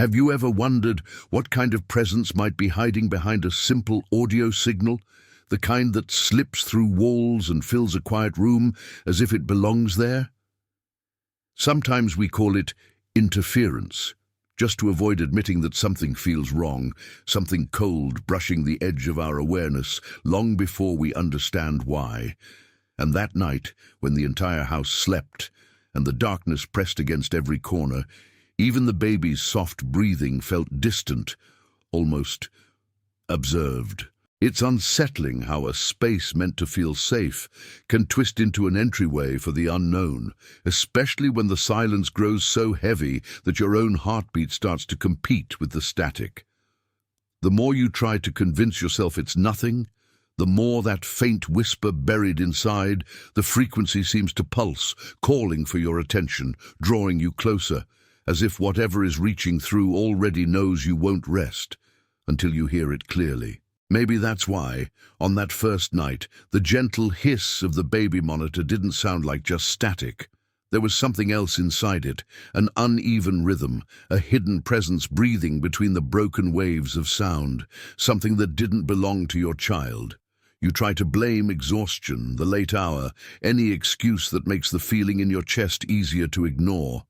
Have you ever wondered what kind of presence might be hiding behind a simple audio signal, the kind that slips through walls and fills a quiet room as if it belongs there? Sometimes we call it interference, just to avoid admitting that something feels wrong, something cold brushing the edge of our awareness long before we understand why. And that night, when the entire house slept and the darkness pressed against every corner, even the baby's soft breathing felt distant, almost observed. It's unsettling how a space meant to feel safe can twist into an entryway for the unknown, especially when the silence grows so heavy that your own heartbeat starts to compete with the static. The more you try to convince yourself it's nothing, the more that faint whisper buried inside, the frequency seems to pulse, calling for your attention, drawing you closer, as if whatever is reaching through already knows you won't rest until you hear it clearly. Maybe that's why, on that first night, the gentle hiss of the baby monitor didn't sound like just static. There was something else inside it, an uneven rhythm, a hidden presence breathing between the broken waves of sound, something that didn't belong to your child. You try to blame exhaustion, the late hour, any excuse that makes the feeling in your chest easier to ignore.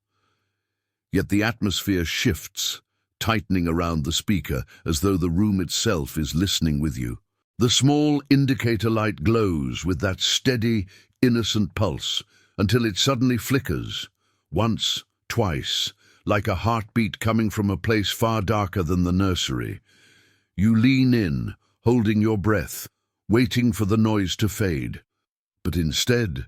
Yet the atmosphere shifts, tightening around the speaker as though the room itself is listening with you. The small indicator light glows with that steady, innocent pulse until it suddenly flickers, once, twice, like a heartbeat coming from a place far darker than the nursery. You lean in, holding your breath, waiting for the noise to fade. But instead,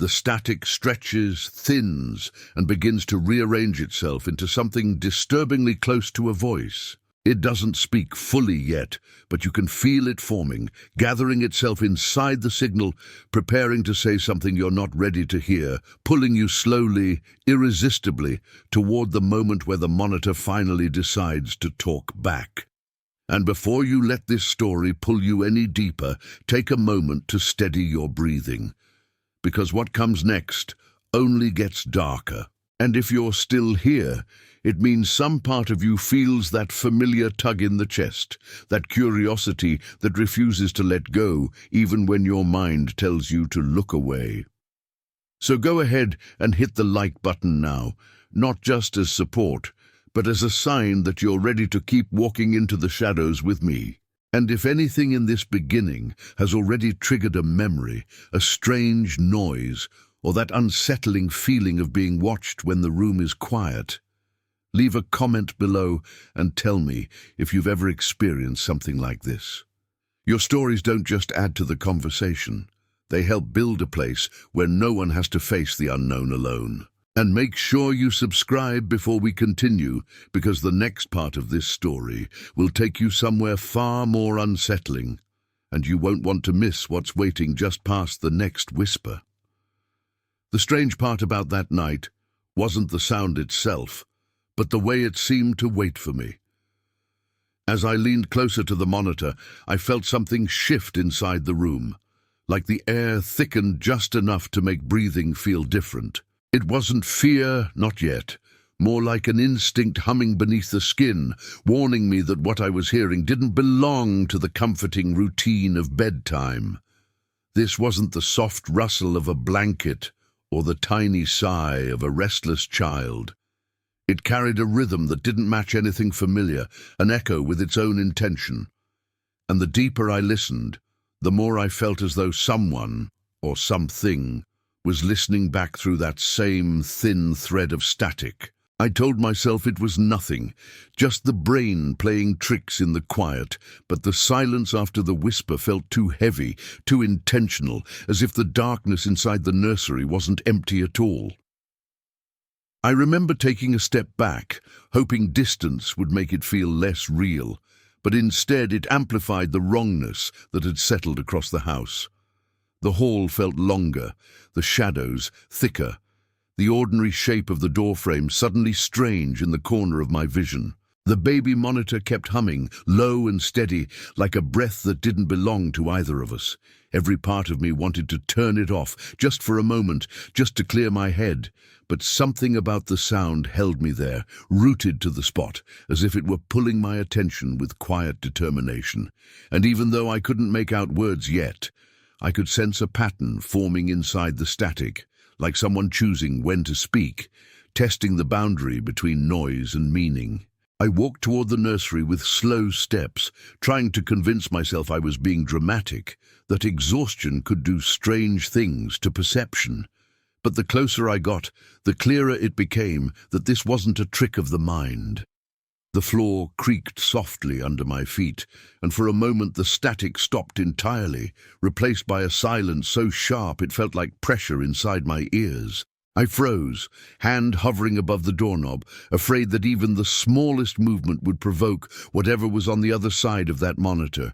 the static stretches, thins, and begins to rearrange itself into something disturbingly close to a voice. It doesn't speak fully yet, but you can feel it forming, gathering itself inside the signal, preparing to say something you're not ready to hear, pulling you slowly, irresistibly, toward the moment where the monitor finally decides to talk back. And before you let this story pull you any deeper, take a moment to steady your breathing. Because what comes next only gets darker. And if you're still here, it means some part of you feels that familiar tug in the chest, that curiosity that refuses to let go even when your mind tells you to look away. So go ahead and hit the like button now, not just as support, but as a sign that you're ready to keep walking into the shadows with me. And if anything in this beginning has already triggered a memory, a strange noise, or that unsettling feeling of being watched when the room is quiet, leave a comment below and tell me if you've ever experienced something like this. Your stories don't just add to the conversation. They help build a place where no one has to face the unknown alone. And make sure you subscribe before we continue, because the next part of this story will take you somewhere far more unsettling, and you won't want to miss what's waiting just past the next whisper. The strange part about that night wasn't the sound itself, but the way it seemed to wait for me. As I leaned closer to the monitor, I felt something shift inside the room, like the air thickened just enough to make breathing feel different. It wasn't fear, not yet, more like an instinct humming beneath the skin, warning me that what I was hearing didn't belong to the comforting routine of bedtime. This wasn't the soft rustle of a blanket or the tiny sigh of a restless child. It carried a rhythm that didn't match anything familiar, an echo with its own intention. And the deeper I listened, the more I felt as though someone, or something, was listening back through that same thin thread of static. I told myself it was nothing, just the brain playing tricks in the quiet, but the silence after the whisper felt too heavy, too intentional, as if the darkness inside the nursery wasn't empty at all. I remember taking a step back, hoping distance would make it feel less real, but instead it amplified the wrongness that had settled across the house. The hall felt longer, the shadows thicker, the ordinary shape of the doorframe suddenly strange in the corner of my vision. The baby monitor kept humming, low and steady, like a breath that didn't belong to either of us. Every part of me wanted to turn it off, just for a moment, just to clear my head, but something about the sound held me there, rooted to the spot, as if it were pulling my attention with quiet determination. And even though I couldn't make out words yet, I could sense a pattern forming inside the static, like someone choosing when to speak, testing the boundary between noise and meaning. I walked toward the nursery with slow steps, trying to convince myself I was being dramatic, that exhaustion could do strange things to perception. But the closer I got, the clearer it became that this wasn't a trick of the mind. The floor creaked softly under my feet, and for a moment the static stopped entirely, replaced by a silence so sharp it felt like pressure inside my ears. I froze, hand hovering above the doorknob, afraid that even the smallest movement would provoke whatever was on the other side of that monitor.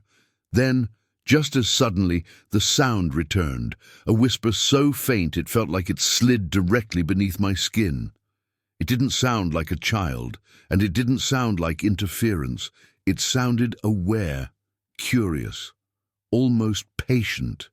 Then, just as suddenly, the sound returned, a whisper so faint it felt like it slid directly beneath my skin. It didn't sound like a child, and it didn't sound like interference. It sounded aware, curious, almost patient.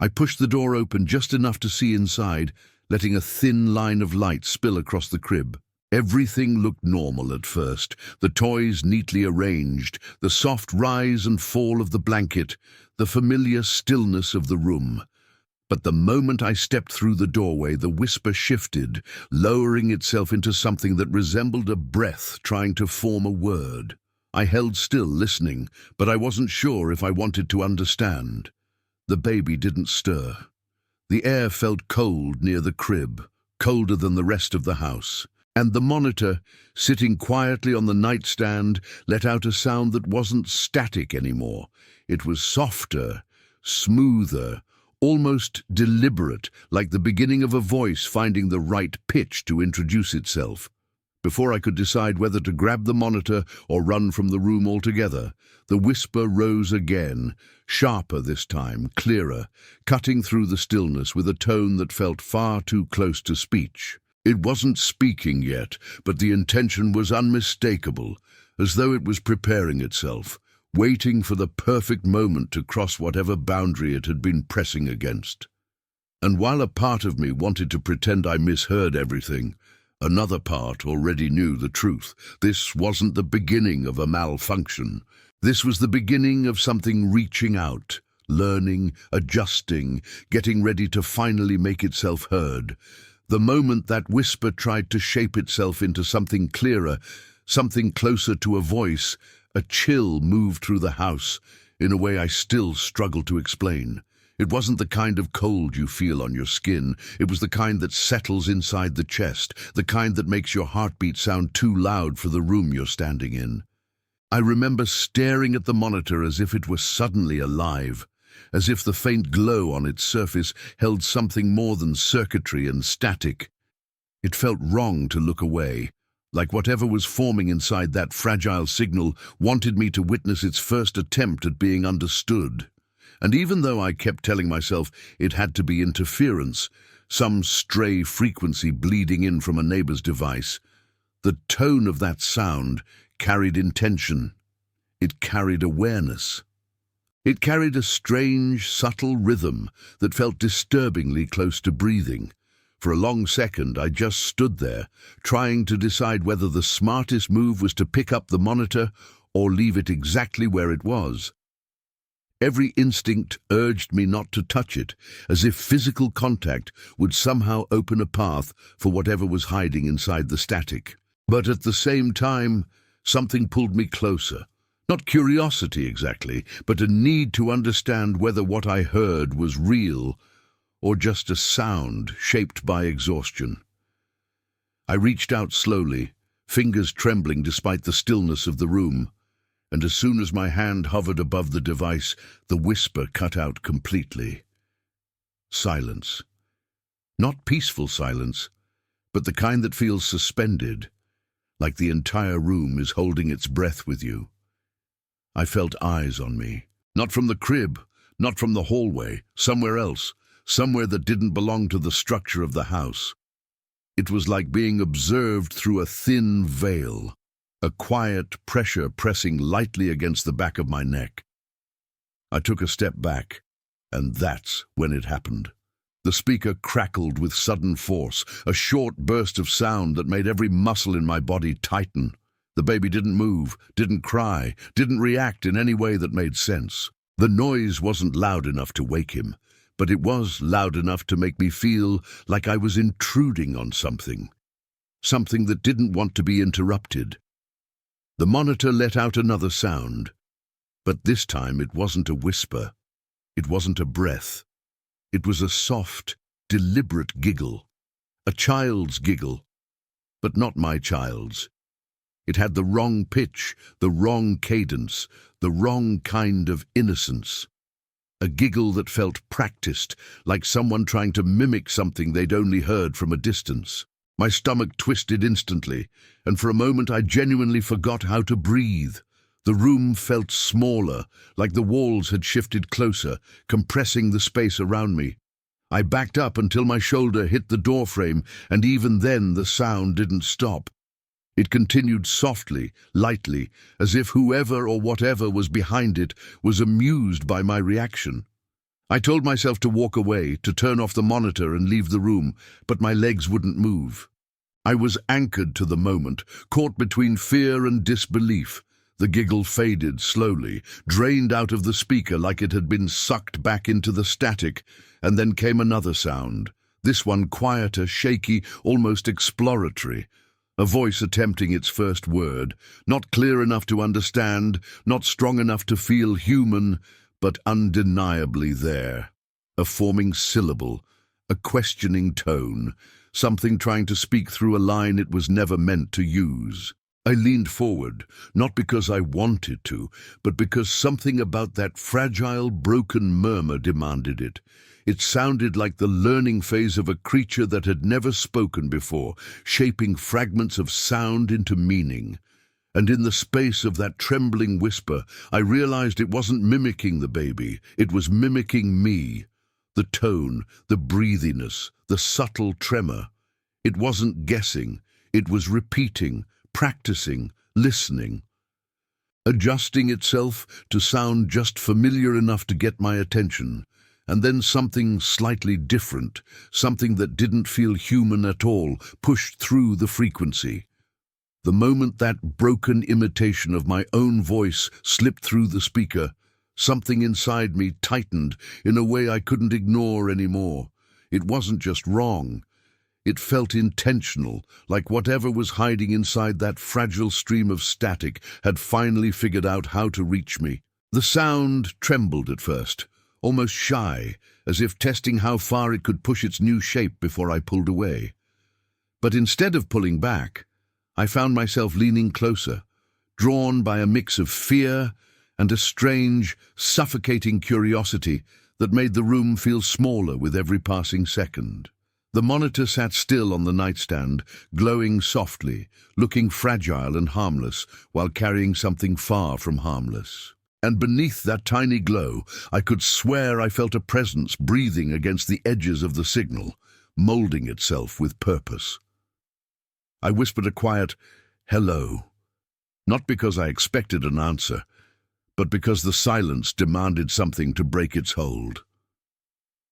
I pushed the door open just enough to see inside, letting a thin line of light spill across the crib. Everything looked normal at first, the toys neatly arranged, the soft rise and fall of the blanket, the familiar stillness of the room. But the moment I stepped through the doorway, the whisper shifted, lowering itself into something that resembled a breath trying to form a word. I held still, listening, but I wasn't sure if I wanted to understand. The baby didn't stir. The air felt cold near the crib, colder than the rest of the house. And the monitor, sitting quietly on the nightstand, let out a sound that wasn't static anymore. It was softer, smoother, almost deliberate, like the beginning of a voice finding the right pitch to introduce itself. Before I could decide whether to grab the monitor or run from the room altogether, the whisper rose again, sharper this time, clearer, cutting through the stillness with a tone that felt far too close to speech. It wasn't speaking yet, but the intention was unmistakable, as though it was preparing itself, waiting for the perfect moment to cross whatever boundary it had been pressing against. And while a part of me wanted to pretend I misheard everything, another part already knew the truth. This wasn't the beginning of a malfunction. This was the beginning of something reaching out, learning, adjusting, getting ready to finally make itself heard. The moment that whisper tried to shape itself into something clearer, something closer to a voice, a chill moved through the house in a way I still struggle to explain. It wasn't the kind of cold you feel on your skin. It was the kind that settles inside the chest, the kind that makes your heartbeat sound too loud for the room you're standing in. I remember staring at the monitor as if it were suddenly alive, as if the faint glow on its surface held something more than circuitry and static. It felt wrong to look away, like whatever was forming inside that fragile signal wanted me to witness its first attempt at being understood. And even though I kept telling myself it had to be interference, some stray frequency bleeding in from a neighbor's device, the tone of that sound carried intention. It carried awareness. It carried a strange, subtle rhythm that felt disturbingly close to breathing. For a long second, I just stood there, trying to decide whether the smartest move was to pick up the monitor or leave it exactly where it was. Every instinct urged me not to touch it, as if physical contact would somehow open a path for whatever was hiding inside the static. But at the same time, something pulled me closer. Not curiosity exactly, but a need to understand whether what I heard was real or just a sound shaped by exhaustion. I reached out slowly, fingers trembling despite the stillness of the room, and as soon as my hand hovered above the device, the whisper cut out completely. Silence. Not peaceful silence, but the kind that feels suspended, like the entire room is holding its breath with you. I felt eyes on me, not from the crib, not from the hallway, somewhere else, somewhere that didn't belong to the structure of the house. It was like being observed through a thin veil, a quiet pressure pressing lightly against the back of my neck. I took a step back, and that's when it happened. The speaker crackled with sudden force, a short burst of sound that made every muscle in my body tighten. The baby didn't move, didn't cry, didn't react in any way that made sense. The noise wasn't loud enough to wake him, but it was loud enough to make me feel like I was intruding on something. Something that didn't want to be interrupted. The monitor let out another sound, but this time it wasn't a whisper. It wasn't a breath. It was a soft, deliberate giggle. A child's giggle, but not my child's. It had the wrong pitch, the wrong cadence, the wrong kind of innocence. A giggle that felt practiced, like someone trying to mimic something they'd only heard from a distance. My stomach twisted instantly, and for a moment I genuinely forgot how to breathe. The room felt smaller, like the walls had shifted closer, compressing the space around me. I backed up until my shoulder hit the doorframe, and even then the sound didn't stop. It continued softly, lightly, as if whoever or whatever was behind it was amused by my reaction. I told myself to walk away, to turn off the monitor and leave the room, but my legs wouldn't move. I was anchored to the moment, caught between fear and disbelief. The giggle faded slowly, drained out of the speaker like it had been sucked back into the static, and then came another sound, this one quieter, shaky, almost exploratory. A voice attempting its first word, not clear enough to understand, not strong enough to feel human, but undeniably there. A forming syllable, a questioning tone, something trying to speak through a line it was never meant to use. I leaned forward, not because I wanted to, but because something about that fragile, broken murmur demanded it. It sounded like the learning phase of a creature that had never spoken before, shaping fragments of sound into meaning. And in the space of that trembling whisper, I realized it wasn't mimicking the baby, it was mimicking me. The tone, the breathiness, the subtle tremor. It wasn't guessing, it was repeating, practicing, listening. Adjusting itself to sound just familiar enough to get my attention. And then something slightly different, something that didn't feel human at all, pushed through the frequency. The moment that broken imitation of my own voice slipped through the speaker, something inside me tightened in a way I couldn't ignore anymore. It wasn't just wrong. It felt intentional, like whatever was hiding inside that fragile stream of static had finally figured out how to reach me. The sound trembled at first, almost shy, as if testing how far it could push its new shape before I pulled away. But instead of pulling back, I found myself leaning closer, drawn by a mix of fear and a strange, suffocating curiosity that made the room feel smaller with every passing second. The monitor sat still on the nightstand, glowing softly, looking fragile and harmless, while carrying something far from harmless. And beneath that tiny glow, I could swear I felt a presence breathing against the edges of the signal, molding itself with purpose. I whispered a quiet, "Hello," not because I expected an answer, but because the silence demanded something to break its hold.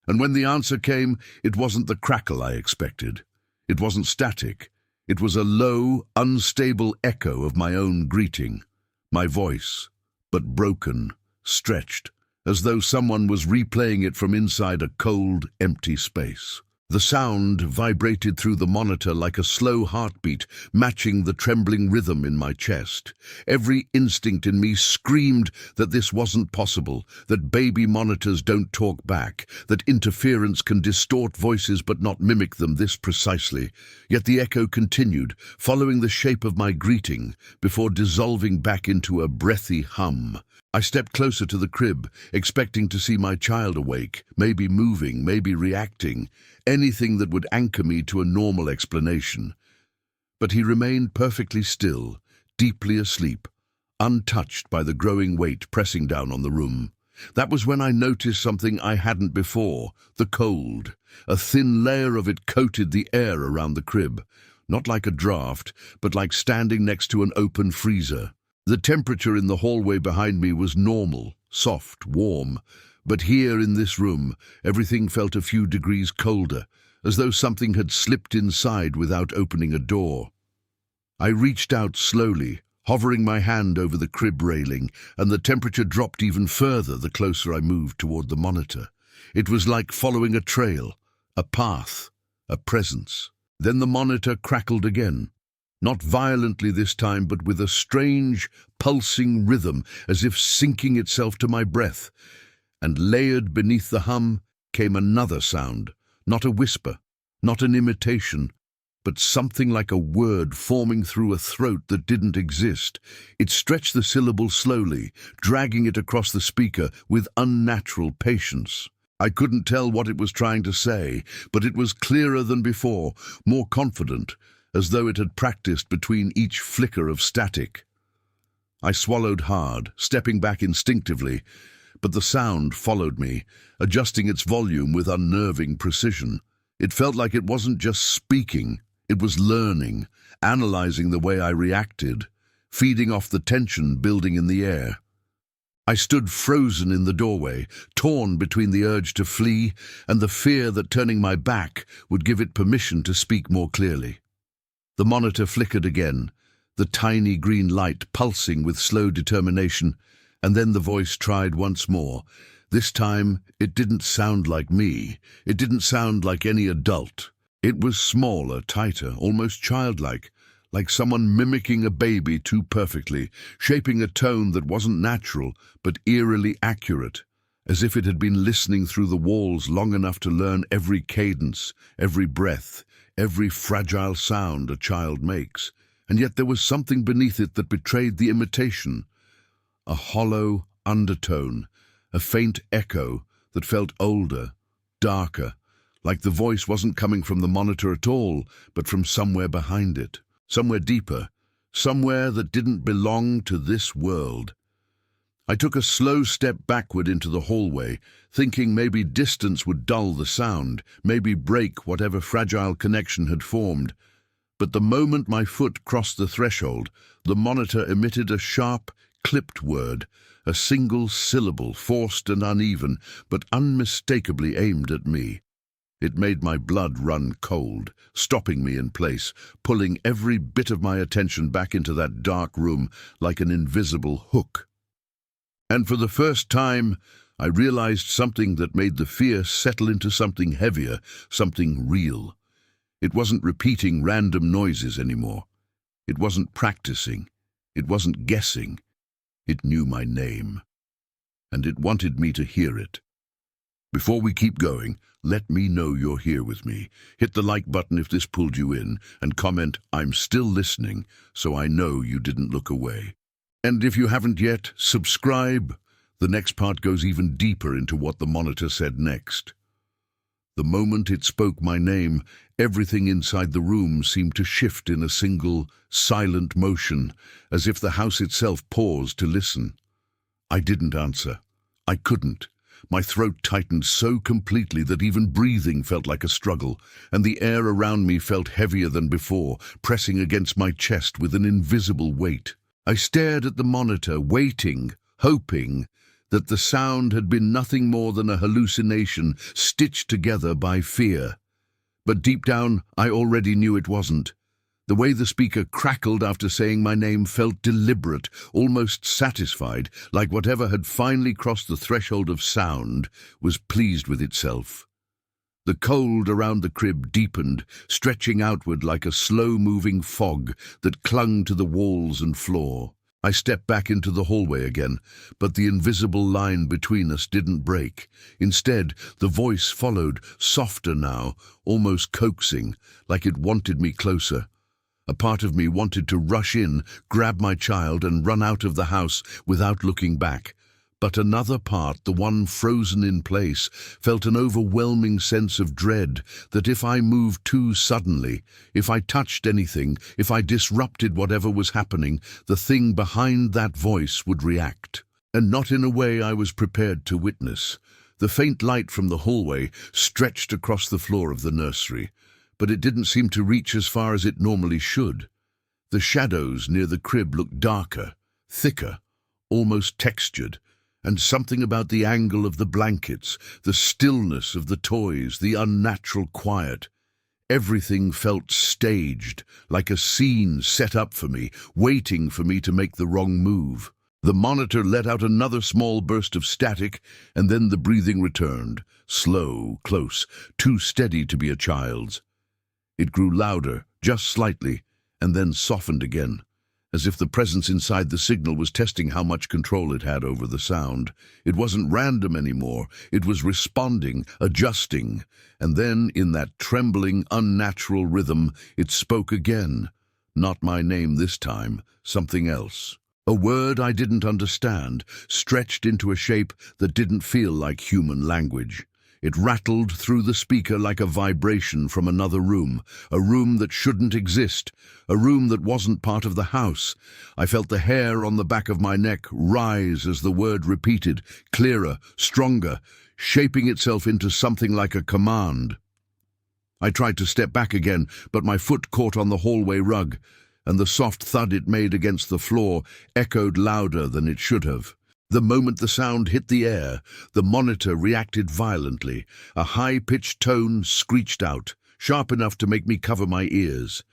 And when the answer came, it wasn't the crackle I expected. It wasn't static. It was a low, unstable echo of my own greeting, my voice, but broken, stretched, as though someone was replaying it from inside a cold, empty space. The sound vibrated through the monitor like a slow heartbeat, matching the trembling rhythm in my chest. Every instinct in me screamed that this wasn't possible, that baby monitors don't talk back, that interference can distort voices but not mimic them this precisely. Yet the echo continued, following the shape of my greeting, before dissolving back into a breathy hum. I stepped closer to the crib, expecting to see my child awake, maybe moving, maybe reacting, anything that would anchor me to a normal explanation. But he remained perfectly still, deeply asleep, untouched by the growing weight pressing down on the room. That was when I noticed something I hadn't before, the cold. A thin layer of it coated the air around the crib, not like a draft, but like standing next to an open freezer. The temperature in the hallway behind me was normal, soft, warm, But here in this room, everything felt a few degrees colder, as though something had slipped inside without opening a door. I reached out slowly, hovering my hand over the crib railing, and the temperature dropped even further the closer I moved toward the monitor. It was like following a trail, a path, a presence. Then the monitor crackled again. Not violently this time, but with a strange, pulsing rhythm, as if syncing itself to my breath. And layered beneath the hum came another sound, not a whisper, not an imitation, but something like a word forming through a throat that didn't exist. It stretched the syllable slowly, dragging it across the speaker with unnatural patience. I couldn't tell what it was trying to say, but it was clearer than before, more confident, as though it had practiced between each flicker of static. I swallowed hard, stepping back instinctively, but the sound followed me, adjusting its volume with unnerving precision. It felt like it wasn't just speaking, it was learning, analyzing the way I reacted, feeding off the tension building in the air. I stood frozen in the doorway, torn between the urge to flee and the fear that turning my back would give it permission to speak more clearly. The monitor flickered again, the tiny green light pulsing with slow determination, and then the voice tried once more. This time, it didn't sound like me. It didn't sound like any adult. It was smaller, tighter, almost childlike, like someone mimicking a baby too perfectly, shaping a tone that wasn't natural, but eerily accurate, as if it had been listening through the walls long enough to learn every cadence, every breath, every fragile sound a child makes. And yet there was something beneath it that betrayed the imitation, a hollow undertone, a faint echo that felt older, darker, like the voice wasn't coming from the monitor at all, but from somewhere behind it, somewhere deeper, somewhere that didn't belong to this world. I took a slow step backward into the hallway, thinking maybe distance would dull the sound, maybe break whatever fragile connection had formed. But the moment my foot crossed the threshold, the monitor emitted a sharp, clipped word, a single syllable, forced and uneven, but unmistakably aimed at me. It made my blood run cold, stopping me in place, pulling every bit of my attention back into that dark room like an invisible hook. And for the first time, I realized something that made the fear settle into something heavier, something real. It wasn't repeating random noises anymore. It wasn't practicing. It wasn't guessing. It knew my name. And it wanted me to hear it. Before we keep going, let me know you're here with me. Hit the like button if this pulled you in, and comment, "I'm still listening," so I know you didn't look away. And if you haven't yet, subscribe. The next part goes even deeper into what the monitor said next. The moment it spoke my name, everything inside the room seemed to shift in a single, silent motion, as if the house itself paused to listen. I didn't answer. I couldn't. My throat tightened so completely that even breathing felt like a struggle, and the air around me felt heavier than before, pressing against my chest with an invisible weight. I stared at the monitor, waiting, hoping that the sound had been nothing more than a hallucination stitched together by fear. But deep down, I already knew it wasn't. The way the speaker crackled after saying my name felt deliberate, almost satisfied, like whatever had finally crossed the threshold of sound was pleased with itself. The cold around the crib deepened, stretching outward like a slow-moving fog that clung to the walls and floor. I stepped back into the hallway again, but the invisible line between us didn't break. Instead, the voice followed, softer now, almost coaxing, like it wanted me closer. A part of me wanted to rush in, grab my child, and run out of the house without looking back. But another part, the one frozen in place, felt an overwhelming sense of dread that if I moved too suddenly, if I touched anything, if I disrupted whatever was happening, the thing behind that voice would react. And not in a way I was prepared to witness. The faint light from the hallway stretched across the floor of the nursery, but it didn't seem to reach as far as it normally should. The shadows near the crib looked darker, thicker, almost textured, And something about the angle of the blankets, the stillness of the toys, the unnatural quiet. Everything felt staged, like a scene set up for me, waiting for me to make the wrong move. The monitor let out another small burst of static, and then the breathing returned, slow, close, too steady to be a child's. It grew louder, just slightly, and then softened again, as if the presence inside the signal was testing how much control it had over the sound. It wasn't random anymore. It was responding, adjusting. And then, in that trembling, unnatural rhythm, it spoke again. Not my name this time, something else. A word I didn't understand, stretched into a shape that didn't feel like human language. It rattled through the speaker like a vibration from another room, a room that shouldn't exist, a room that wasn't part of the house. I felt the hair on the back of my neck rise as the word repeated, clearer, stronger, shaping itself into something like a command. I tried to step back again, but my foot caught on the hallway rug, and the soft thud it made against the floor echoed louder than it should have. The moment the sound hit the air, the monitor reacted violently. A high-pitched tone screeched out, sharp enough to make me cover my ears.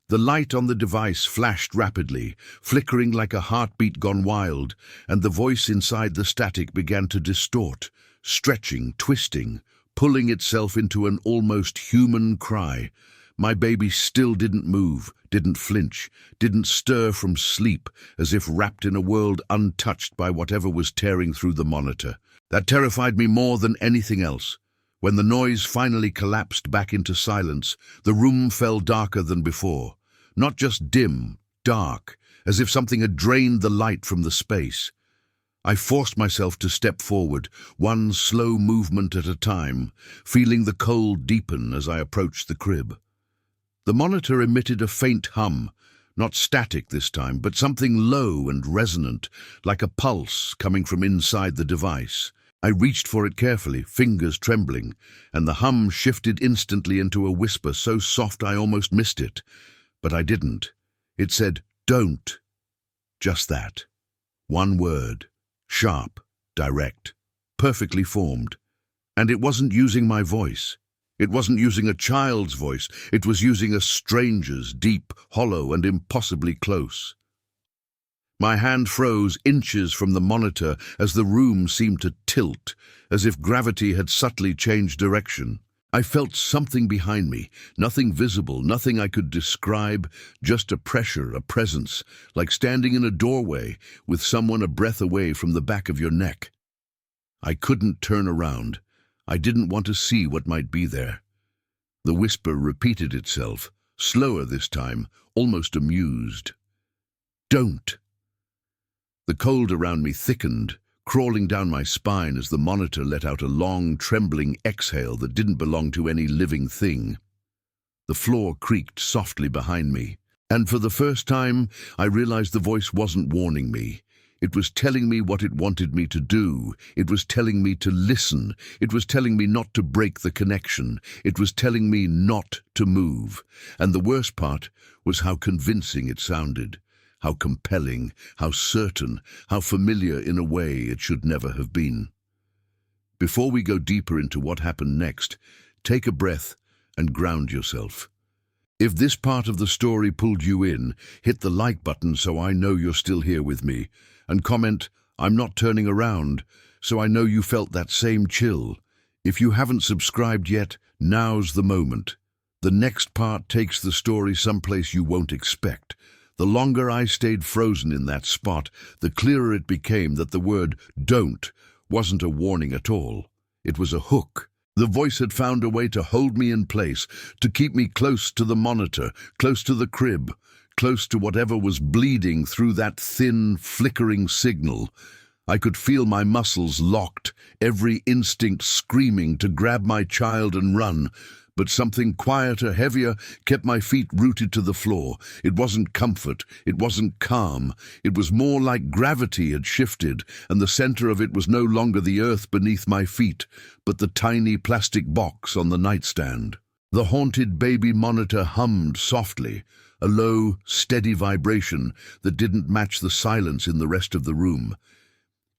The light on the device flashed rapidly, flickering like a heartbeat gone wild, and the voice inside the static began to distort, stretching, twisting, pulling itself into an almost human cry. My baby still didn't move, didn't flinch, didn't stir from sleep, as if wrapped in a world untouched by whatever was tearing through the monitor. That terrified me more than anything else. When the noise finally collapsed back into silence, the room fell darker than before. Not just dim, dark, as if something had drained the light from the space. I forced myself to step forward, one slow movement at a time, feeling the cold deepen as I approached the crib. The monitor emitted a faint hum, not static this time, but something low and resonant, like a pulse coming from inside the device. I reached for it carefully, fingers trembling, and the hum shifted instantly into a whisper so soft I almost missed it. But I didn't. It said, "Don't." Just that. One word. Sharp, direct, perfectly formed. And it wasn't using my voice. It wasn't using a child's voice. It was using a stranger's, deep, hollow, and impossibly close. My hand froze inches from the monitor as the room seemed to tilt, as if gravity had subtly changed direction. I felt something behind me, nothing visible, nothing I could describe, just a pressure, a presence, like standing in a doorway with someone a breath away from the back of your neck. I couldn't turn around. I didn't want to see what might be there. The whisper repeated itself, slower this time, almost amused. "Don't." The cold around me thickened, crawling down my spine as the monitor let out a long, trembling exhale that didn't belong to any living thing. The floor creaked softly behind me, and for the first time, I realized the voice wasn't warning me. It was telling me what it wanted me to do. It was telling me to listen. It was telling me not to break the connection. It was telling me not to move. And the worst part was how convincing it sounded. How compelling, how certain, how familiar in a way it should never have been. Before we go deeper into what happened next, take a breath and ground yourself. If this part of the story pulled you in, hit the like button so I know you're still here with me, and comment, "I'm not turning around," so I know you felt that same chill. If you haven't subscribed yet, now's the moment. The next part takes the story someplace you won't expect. The longer I stayed frozen in that spot, the clearer it became that the word "don't" wasn't a warning at all. It was a hook. The voice had found a way to hold me in place, to keep me close to the monitor, close to the crib, close to whatever was bleeding through that thin, flickering signal. I could feel my muscles locked, every instinct screaming to grab my child and run, but something quieter, heavier, kept my feet rooted to the floor. It wasn't comfort, it wasn't calm. It was more like gravity had shifted, and the center of it was no longer the earth beneath my feet, but the tiny plastic box on the nightstand. The haunted baby monitor hummed softly, a low, steady vibration that didn't match the silence in the rest of the room.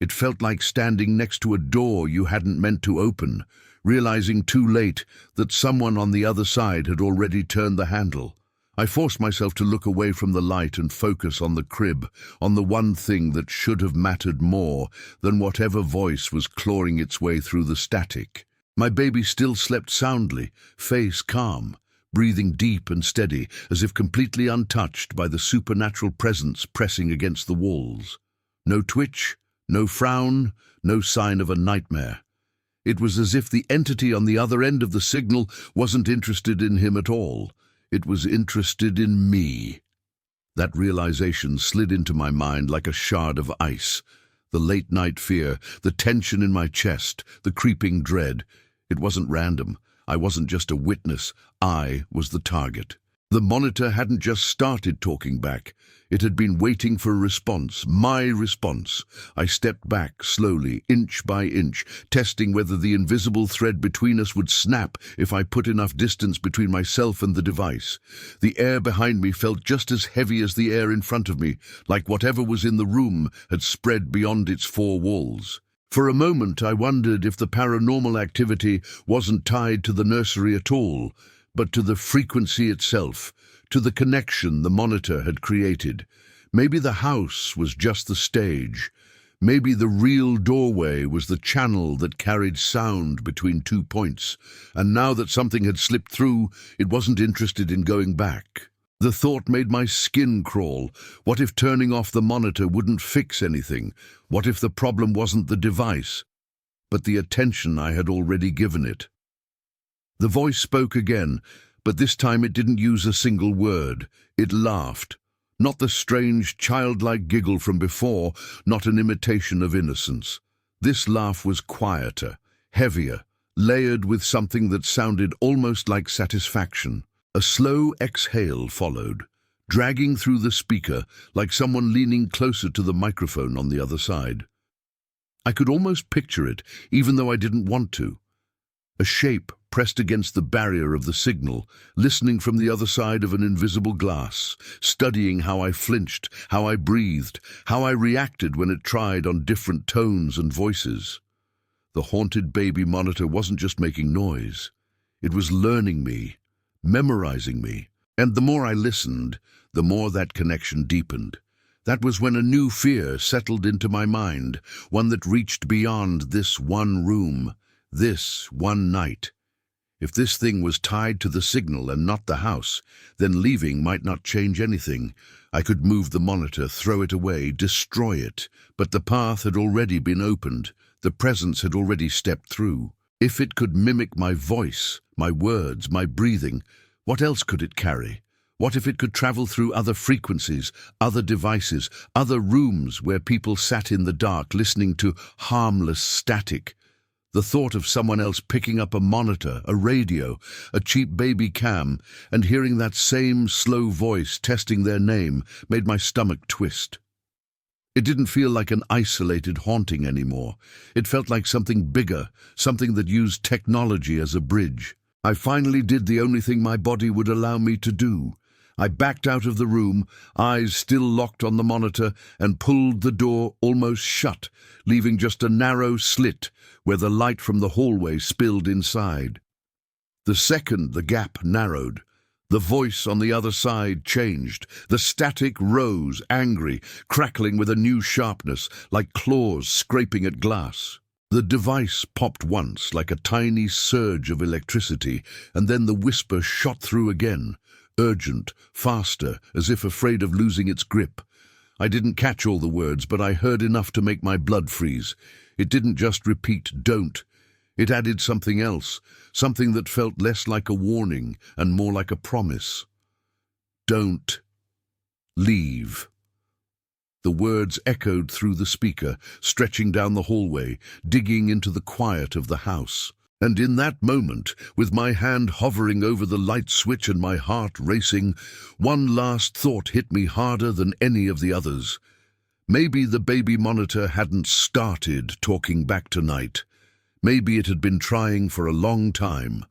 It felt like standing next to a door you hadn't meant to open, realizing too late that someone on the other side had already turned the handle. I forced myself to look away from the light and focus on the crib, on the one thing that should have mattered more than whatever voice was clawing its way through the static. My baby still slept soundly, face calm, breathing deep and steady, as if completely untouched by the supernatural presence pressing against the walls. No twitch, no frown, no sign of a nightmare. It was as if the entity on the other end of the signal wasn't interested in him at all. It was interested in me. That realization slid into my mind like a shard of ice. The late-night fear, the tension in my chest, the creeping dread. It wasn't random. I wasn't just a witness. I was the target. The monitor hadn't just started talking back. It had been waiting for a response, my response. I stepped back slowly, inch by inch, testing whether the invisible thread between us would snap if I put enough distance between myself and the device. The air behind me felt just as heavy as the air in front of me, like whatever was in the room had spread beyond its four walls. For a moment I wondered if the paranormal activity wasn't tied to the nursery at all, but to the frequency itself, to the connection the monitor had created. Maybe the house was just the stage. Maybe the real doorway was the channel that carried sound between 2 points, and now that something had slipped through, it wasn't interested in going back. The thought made my skin crawl. What if turning off the monitor wouldn't fix anything? What if the problem wasn't the device, but the attention I had already given it? The voice spoke again, but this time it didn't use a single word. It laughed. Not the strange, childlike giggle from before, not an imitation of innocence. This laugh was quieter, heavier, layered with something that sounded almost like satisfaction. A slow exhale followed, dragging through the speaker like someone leaning closer to the microphone on the other side. I could almost picture it, even though I didn't want to. A shape pressed against the barrier of the signal, listening from the other side of an invisible glass, studying how I flinched, how I breathed, how I reacted when it tried on different tones and voices. The haunted baby monitor wasn't just making noise. It was learning me, memorizing me, and the more I listened, the more that connection deepened. That was when a new fear settled into my mind, one that reached beyond this one room, this one night. If this thing was tied to the signal and not the house, then leaving might not change anything. I could move the monitor, throw it away, destroy it, but the path had already been opened. The presence had already stepped through. If it could mimic my voice, my words, my breathing, what else could it carry? What if it could travel through other frequencies, other devices, other rooms where people sat in the dark listening to harmless static? The thought of someone else picking up a monitor, a radio, a cheap baby cam, and hearing that same slow voice testing their name made my stomach twist. It didn't feel like an isolated haunting anymore. It felt like something bigger, something that used technology as a bridge. I finally did the only thing my body would allow me to do. I backed out of the room, eyes still locked on the monitor, and pulled the door almost shut, leaving just a narrow slit where the light from the hallway spilled inside. The second the gap narrowed, the voice on the other side changed. The static rose, angry, crackling with a new sharpness, like claws scraping at glass. The device popped once, like a tiny surge of electricity, and then the whisper shot through again, urgent, faster, as if afraid of losing its grip. I didn't catch all the words, but I heard enough to make my blood freeze. It didn't just repeat, "Don't." It added something else, something that felt less like a warning and more like a promise. "Don't leave." The words echoed through the speaker, stretching down the hallway, digging into the quiet of the house. And in that moment, with my hand hovering over the light switch and my heart racing, one last thought hit me harder than any of the others. Maybe the baby monitor hadn't started talking back tonight. Maybe it had been trying for a long time,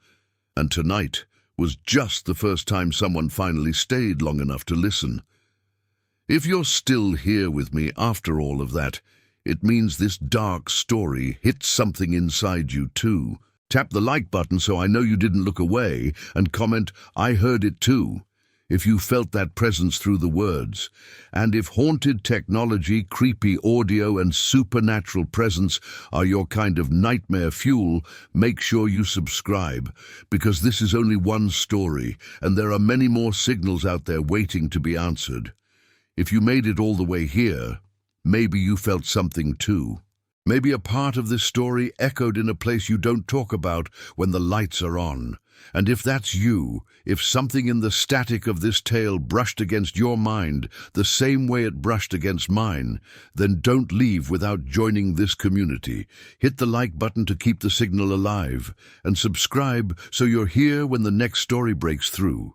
and tonight was just the first time someone finally stayed long enough to listen. If you're still here with me after all of that, It means this dark story hits something inside you too. Tap the like button so I know you didn't look away, and comment, "I heard it too," if you felt that presence through the words. And if haunted technology, creepy audio, and supernatural presence are your kind of nightmare fuel, make sure you subscribe, because this is only one story, and there are many more signals out there waiting to be answered. If you made it all the way here, maybe you felt something too. Maybe a part of this story echoed in a place you don't talk about when the lights are on. And if that's you, if something in the static of this tale brushed against your mind the same way it brushed against mine, then don't leave without joining this community. Hit the like button to keep the signal alive, and subscribe so you're here when the next story breaks through.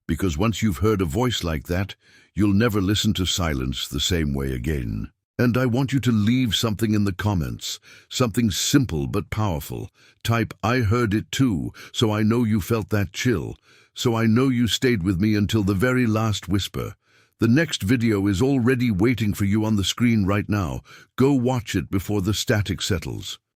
Because once you've heard a voice like that, you'll never listen to silence the same way again. And I want you to leave something in the comments, something simple but powerful. Type, "I heard it too," so I know you felt that chill, so I know you stayed with me until the very last whisper. The next video is already waiting for you on the screen right now. Go watch it before the static settles.